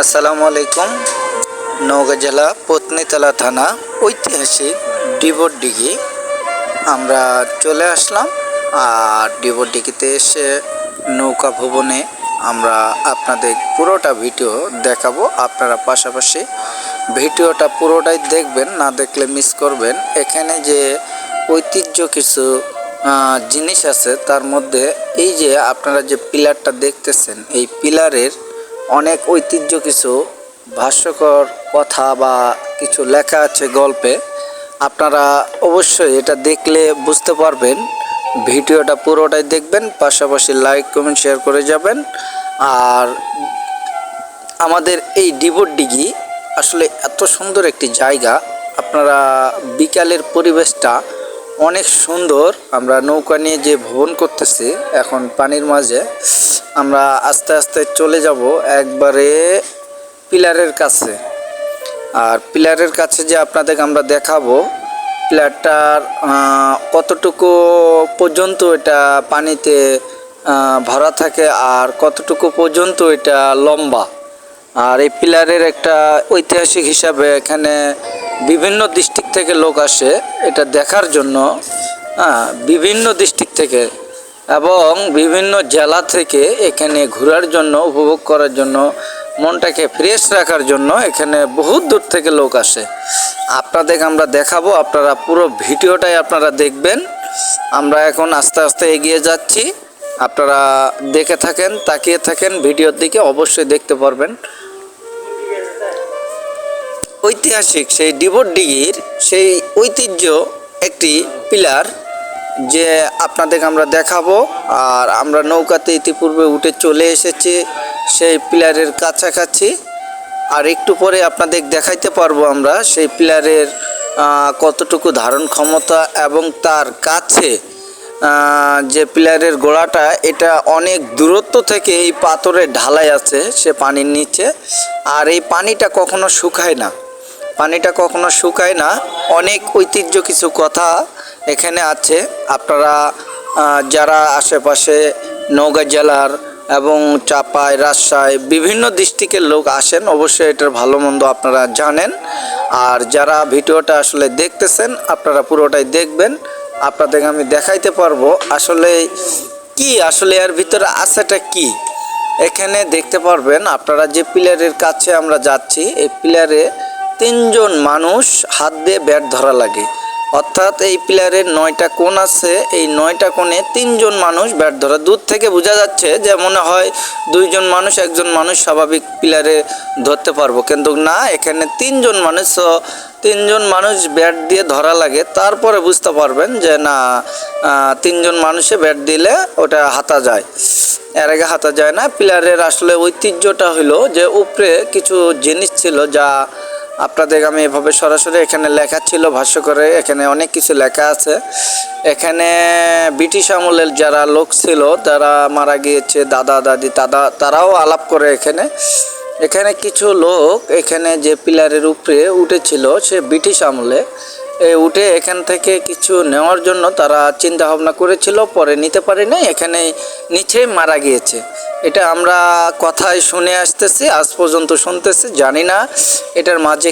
আসসালামু আলাইকুম। নওগাঁ জেলা পত্নীতলা থানা ঐতিহাসিক ডিগি আমরা চলে আসলাম। আর ডিগিতে এসে নৌকা ভবনে আমরা আপনাদের পুরোটা ভিডিও দেখাবো। আপনারা পাশাপাশি ভিডিওটা পুরোটাই দেখবেন, না দেখলে মিস করবেন। এখানে যে ঐতিহ্য কিছু জিনিস আছে, তার মধ্যে এই যে আপনারা যে পিলারটা দেখতেছেন, এই পিলারের অনেক ঐতিহ্য কিছু ভাষ্যকর কথা বা কিছু লেখা আছে গল্পে। আপনারা অবশ্যই এটা দেখলে বুঝতে পারবেন। ভিডিওটা পুরোটাই দেখবেন, পাশাপাশি লাইক কমেন্ট শেয়ার করে যাবেন। আর আমাদের এই ডিগি আসলে এত সুন্দর একটি জায়গা। আপনারা বিকালের পরিবেশটা অনেক সুন্দর। আমরা নৌকা নিয়ে যে ভ্রমণ করতেছি এখন পানির মাঝে, আমরা আস্তে আস্তে চলে যাব একবারে পিলারের কাছে। আর পিলারের কাছে যে আপনাদের আমরা দেখাবো পিলারটার কতটুকু পর্যন্ত এটা পানিতে ভরা থাকে আর কতটুকু পর্যন্ত এটা লম্বা। আর এই পিলারের একটা ঐতিহাসিক হিসাবে এখানে বিভিন্ন ডিস্ট্রিক্ট থেকে লোক আসে এটা দেখার জন্য। বিভিন্ন ডিস্ট্রিক্ট থেকে এবং বিভিন্ন জেলা থেকে এখানে ঘোরার জন্য, উপভোগ করার জন্য, মনটাকে ফ্রেশ রাখার জন্য এখানে বহুত দূর থেকে লোক আসে। আপনাদের আমরা দেখাবো, আপনারা পুরো ভিডিওটাই আপনারা দেখবেন। আমরা এখন আস্তে আস্তে এগিয়ে যাচ্ছি, আপনারা দেখে থাকেন, তাকিয়ে থাকেন ভিডিওর দিকে, অবশ্যই দেখতে পারবেন। ঐতিহাসিক সেই ডিগির সেই ঐতিহ্য একটি পিলার যে আপনাদের আমরা দেখাবো। আর আমরা নৌকাতে ইতিপূর্বে উঠে চলে এসেছি সেই পিলারের কাছাকাছি। আর একটু পরে আপনাদের দেখাইতে পারবো আমরা সেই পিলারের কতটুকু ধারণ ক্ষমতা, এবং তার কাছে যে পিলারের গোড়াটা, এটা অনেক দূরত্ব থেকে এই পাথরের ঢালাই আছে সে পানির নিচে। আর এই পানিটা কখনো শুকায় না, পানিটা কখনো শুকায় না। অনেক ঐতিহ্য কিছু কথা এখানে আছে। আপনারা যারা আশেপাশে নওগাঁ জেলার এবং চাপাই, রাজশাহী বিভিন্ন ডিস্ট্রিক্টের লোক আসেন, অবশ্যই এটার ভালো মন্দ আপনারা জানেন। আর যারা ভিডিওটা আসলে দেখতেছেন আপনারা পুরোটাই দেখবেন। আপনাদের আমি দেখাইতে পারবো আসলে কি, আসলে এর ভিতরে আছেটা কি এখানে দেখতে পারবেন। আপনারা যে পিলারের কাছে আমরা যাচ্ছি, এই পিলারে 3 জন মানুষ হাত দিয়ে ব্যাট ধরা লাগে। অর্থাৎ এই পিলারের 9টা কোণ আছে, এই 9টা কোণে 3 জন মানুষ ব্যাট ধরা। দূর থেকে বোঝা যাচ্ছে যে মনে হয় 2 জন মানুষ, 1 জন মানুষ স্বাভাবিক পিলারে ধরতে পারবো, কিন্তু না, এখানে 3 জন মানুষ। 3 জন মানুষ ব্যাট দিয়ে ধরা লাগে, তারপরে বুঝতে পারবেন যে না 3 জন মানুষে ব্যাট দিলে ওটা হাতা যায়, এর আগে হাতা যায় না। পিলারের আসলে ঐতিহ্যটা হলো যে উপরে কিছু জিনিস ছিল, যা আপনাদের আমি এভাবে সরাসরি এখানে লেখা ছিল ভাষ্য করে, এখানে অনেক কিছু লেখা আছে। এখানে ব্রিটিশ আমলের যারা লোক ছিল, তারা মারা গিয়েছে, দাদা দাদি তারাও আলাপ করে এখানে। এখানে কিছু লোক এখানে যে পিলারের উপরে উঠেছিল সে ব্রিটিশ আমলে উঠে এখান থেকে কিছু নেওয়ার জন্য তারা চিন্তা ভাবনা করেছিল, পরে নিতে পারে নাই, এখানে নিচেই মারা গিয়েছে। এটা আমরা কথায় শুনে আসতেছি, আজ পর্যন্ত শুনতেছি, জানি না এটার মাঝে